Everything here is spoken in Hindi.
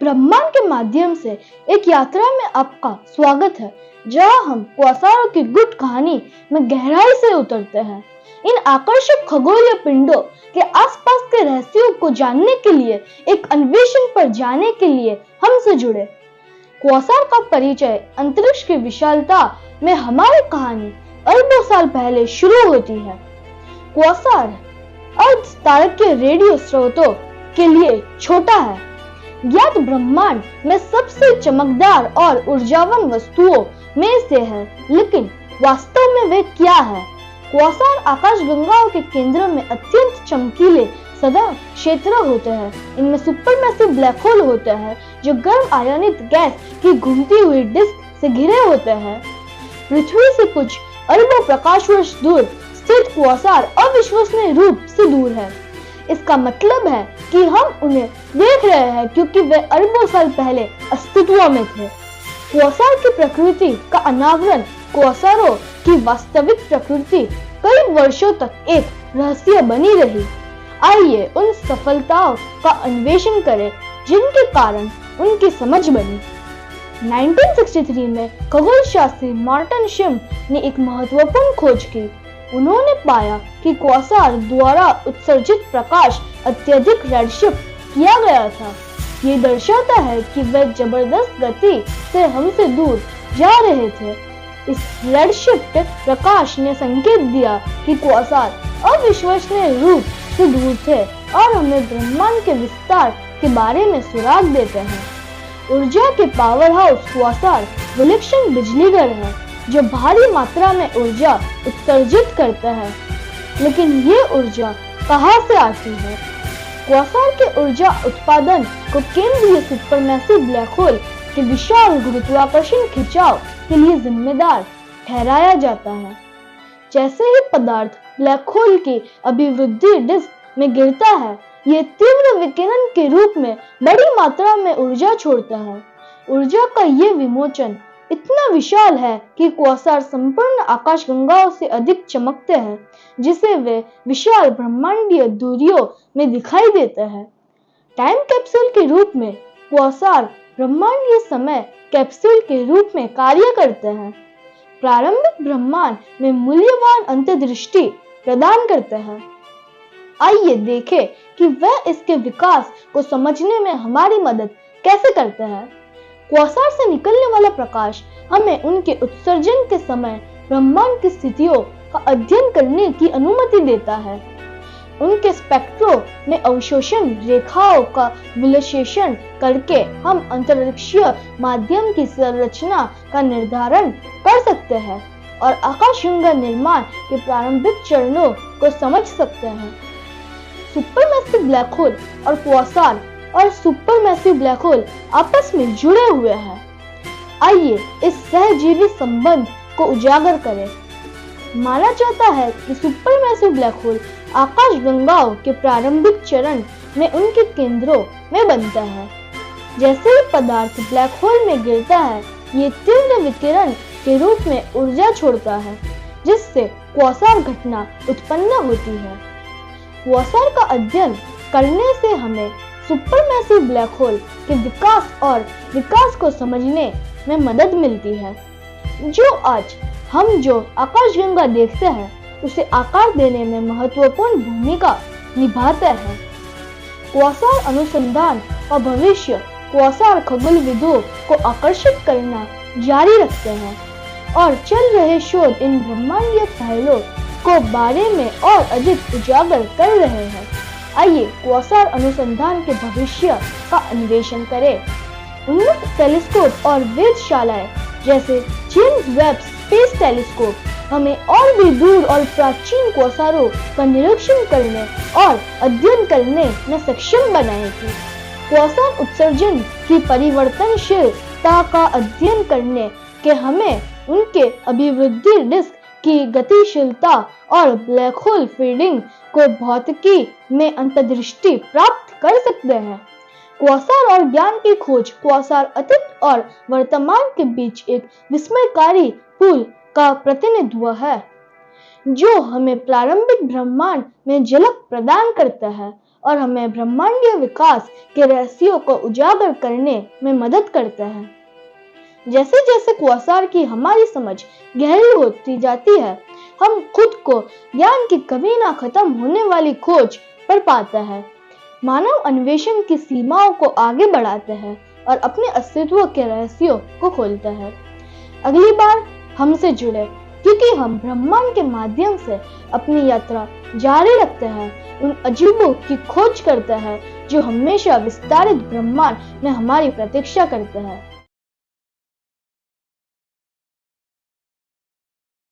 ब्रह्मांड के माध्यम से एक यात्रा में आपका स्वागत है, जहां हम क्वासारों की गुप्त कहानी में गहराई से उतरते हैं। इन आकर्षक खगोलीय पिंडों के आसपास के रहस्यों को जानने के लिए, एक अन्वेषण पर जाने के लिए हमसे जुड़े। क्वासार का परिचय अंतरिक्ष की विशालता में हमारी कहानी अरबों साल पहले शुरू होती है। क्वासार अर्ध तारकीय रेडियो स्रोतों के लिए छोटा है, ज्ञात ब्रह्मांड में सबसे चमकदार और ऊर्जावान वस्तुओं में से है, लेकिन वास्तव में वे क्या है? क्वासार आकाशगंगाओं के केंद्र में अत्यंत चमकीले सदा क्षेत्र होते हैं। इनमें सुपरमैसिव ब्लैक होल होते हैं, जो गर्म आयनित गैस की घूमती हुई डिस्क से घिरे होते हैं। पृथ्वी से कुछ अरबों प्रकाश वर्ष दूर स्थित क्वासार अविश्वसनीय रूप से दूर है। इसका मतलब है कि हम उन्हें देख रहे हैं क्योंकि वे अरबों साल पहले अस्तित्व में थे। क्वासार की प्रकृति का अनावरण, क्वासारों की वास्तविक प्रकृति कई वर्षों तक एक रहस्य बनी रही। आइए उन सफलताओं का अन्वेषण करें जिनके कारण उनकी समझ बनी। 1963 में खगोलशास्त्री मार्टिन शिम ने एक महत्वपूर्ण खोज की। उन्होंने पाया कि क्वासार द्वारा उत्सर्जित प्रकाश अत्यधिक रेडशिफ्ट किया गया था। ये दर्शाता है कि वे जबरदस्त गति से हमसे दूर जा रहे थे। इस रेडशिफ्ट प्रकाश ने संकेत दिया कि क्वासार अविश्वसनीय रूप से दूर थे और हमें ब्रह्मांड के विस्तार के बारे में सुराग देते हैं। ऊर्जा के पावर हाउस क्वासार विलक्षण बिजलीघर है जो भारी मात्रा में ऊर्जा उत्सर्जित करता है, लेकिन ये ऊर्जा कहाँ से आती है? क्वासार के ऊर्जा उत्पादन को केंद्रीय सुपरमैसिव ब्लैक होल के विशाल गुरुत्वाकर्षण खिंचाव के लिए जिम्मेदार ठहराया जाता है। जैसे ही पदार्थ ब्लैक होल की अभिवृद्धि डिस्क में गिरता है, ये तीव्र विकिरण के रूप में बड़ी मात्रा में ऊर्जा छोड़ता है। ऊर्जा का ये विमोचन इतना विशाल है कि क्वासार संपूर्ण आकाशगंगाओं से अधिक चमकते हैं, जिसे वे विशाल ब्रह्मांडीय दूरियों में दिखाई देते हैं। टाइम कैप्सूल के रूप में क्वासार ब्रह्मांडीय समय कैप्सूल के रूप में कार्य करते हैं। प्रारंभिक ब्रह्मांड में मूल्यवान अंतर्दृष्टि प्रदान करते हैं। आइए देखें कि वह इसके विकास को समझने में हमारी मदद कैसे करते हैं। क्वासार से निकलने वाला प्रकाश हमें उनके उत्सर्जन के समय ब्रह्मांड की स्थितियों का अध्ययन करने की अनुमति देता है। उनके स्पेक्ट्रों में अवशोषण रेखाओं का विश्लेषण करके हम अंतरिक्षीय माध्यम की संरचना का निर्धारण कर सकते हैं और आकाशगंगा निर्माण के प्रारंभिक चरणों को समझ सकते हैं। सुपरमैसिव ब्लैक होल और क्वासार और सुपरमैसिव ब्लैक होल आपस में जुड़े हुए हैं। आइए इस सहजीवी संबंध को उजागर करें। माना जाता है कि सुपरमैसिव ब्लैक होल आकाशगंगाओं के प्रारंभिक चरण में उनके केंद्रों में बनता है। जैसे ही पदार्थ ब्लैक होल में गिरता है, ये तीव्र विकिरण के रूप में ऊर्जा छोड़ता है, जिससे क्वासार घटना उत्पन्न होती है। क्वासार का अध्ययन करने से हमें सुपरमैसिव ब्लैक होल के विकास को समझने में मदद मिलती है। जो आकाशगंगा देखते हैं, उसे आकार देने में महत्वपूर्ण भूमिका निभाते हैं। क्वासार अनुसंधान और भविष्य क्वासार खगोलविदों को आकर्षित करना जारी रखते हैं और चल रहे शोध इन ब्रह्मांडीय पहलुओं को बारे में और अधिक उजागर कर रहे हैं। आइए क्वासार अनुसंधान के भविष्य का अन्वेषण करें। उन्नत टेलीस्कोप और वेधशालाएं जैसे जेम्स वेब स्पेस टेलीस्कोप हमें और भी दूर और प्राचीन क्वासारों का निरीक्षण करने और अध्ययन करने में सक्षम बनाएगी। क्वासार उत्सर्जन की परिवर्तनशीलता का अध्ययन करने के हमें उनके अभिवृद्धि डिस्क की गतिशीलता और ब्लैक होल फीडिंग को भौतिकी में अंतर्दृष्टि प्राप्त कर सकते हैं। क्वासार और ज्ञान की खोज क्वासार अतीत और वर्तमान के बीच एक विस्मयकारी पुल का प्रतिनिधित्व है, जो हमें प्रारंभिक ब्रह्मांड में झलक प्रदान करता है और हमें ब्रह्मांडीय विकास के रहस्यों को उजागर करने में मदद करते हैं। जैसे जैसे क्वासार की हमारी समझ गहरी होती जाती है, हम खुद को ज्ञान की कभी ना खत्म होने वाली खोज पर पाते हैं। मानव अन्वेषण की सीमाओं को आगे बढ़ाते हैं और अपने अस्तित्व के रहस्यों को खोलते हैं। अगली बार हमसे जुड़े, क्योंकि हम ब्रह्मांड के माध्यम से अपनी यात्रा जारी रखते हैं, उन अजूबों की खोज करते हैं जो हमेशा विस्तारित ब्रह्मांड में हमारी प्रतीक्षा करते हैं।